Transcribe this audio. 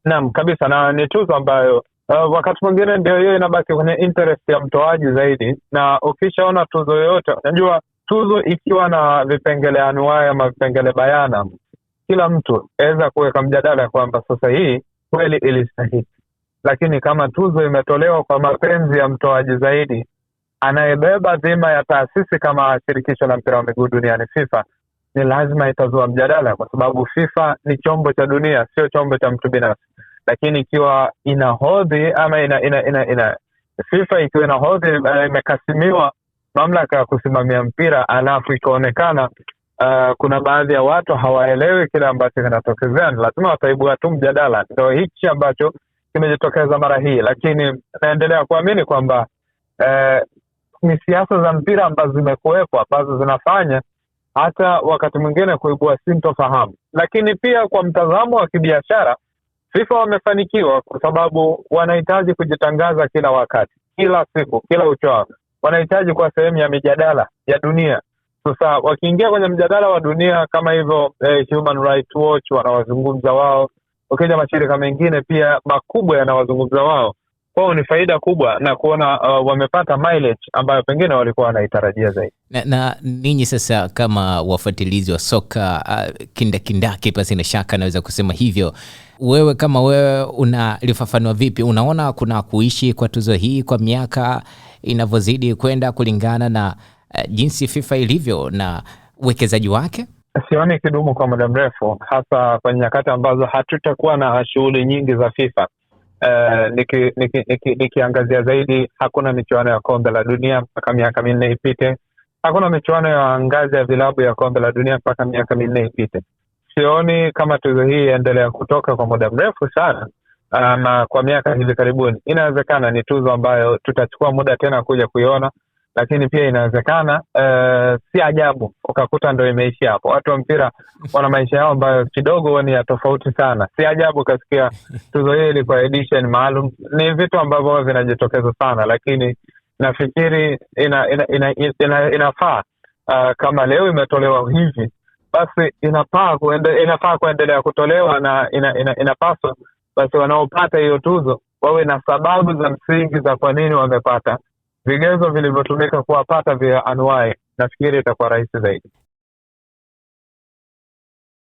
Naam, kabisa, na ni tuzo ambayo wakati mwingine ndio hiyo inabaki kwenye interest ya mtoaji zaidi, na ukishaona tuzo yoyote, unajua tuzo ikiwa na vipengele anuwai ama vipengele bayana, kila mtu aweza kuweka mjadala kwamba sasa hii kweli ilistahili. Lakini kama tuzo imetolewa kwa mapenzi ya mtoaji zaidi, anayebeba dhima ya taasisi kama shirikisho la mpira wa miguu duniani FIFA, ni lazima itazua mjadala, kwa sababu FIFA ni chombo cha dunia, sio chombo cha mtu binafsi. Lakini ikiwa inahodhi ama FIFA ikiwa inahodhi imekasimiwa mamlaka ya kusimamia mpira, alafu ikaonekana kuna baadhi ya watu hawaelewi kile ambacho kinatokezea, lazima wataibua tu mjadala. Ndio hichi ambacho kimejitokeza mara hii, lakini naendelea kuamini kwamba ni siasa za mpira ambazo zimekuwepo ambazo zinafanya hata wakati mwingine kuibua sintofahamu. Lakini pia kwa mtazamo wa kibiashara, FIFA wamefanikiwa kwa sababu wanahitaji kujitangaza kila wakati, kila siku, kila uchao. Wanahitaji kuwa sehemu ya mijadala ya dunia. Sasa wakiingia kwenye mjadala wa dunia kama hivyo, Human Rights Watch wanawazungumza wao, ukija mashirika mengine pia makubwa yanawazungumza wao, kwao ni faida kubwa na kuona wamepata mileage ambayo pengine walikuwa wanaitarajia zaidi. Na ninyi sasa kama wafuatilizi wa soka kindakindaki, pasi na shaka naweza kusema hivyo, wewe kama wewe unalifafanua vipi? Unaona kuna kuishi kwa tuzo hii kwa miaka inavyozidi kwenda kulingana na jinsi FIFA ilivyo na uwekezaji wake? Sioni kidumu kwa muda mrefu, hasa kwenye nyakati ambazo hatutakuwa na shughuli nyingi za FIFA. Nikiangazia zaidi, hakuna michuano ya kombe la dunia mpaka miaka 4 ipite. Hakuna michuano ya ngazi ya vilabu ya kombe la dunia mpaka miaka 4 ipite. Sioni kama tuzo hii endelea kutoka kwa muda mrefu sana, na kwa miaka hivi karibuni. Inawezekana ni tuzo ambayo tutachukua muda tena kuja kuiona, lakini pia inawezekana si ajabu ukakuta ndio imeishi hapo. Watu wa mpira wana maisha yao ambayo kidogo ni ya tofauti sana. Si ajabu kasikia tuzo hii ilikuwa edition maalum. Ni vitu ambavyo vinajitokeza sana, lakini nafikiri inafaa kama leo imetolewa hivi, basi inafaa kuendelea kutolewa, na inapaswa basi wanaopata hiyo tuzo wawe na sababu za msingi za kwa nini wamepata. Vigezo vilivyotumika kuwapata vya anuwai, nafikiri itakuwa rahisi zaidi.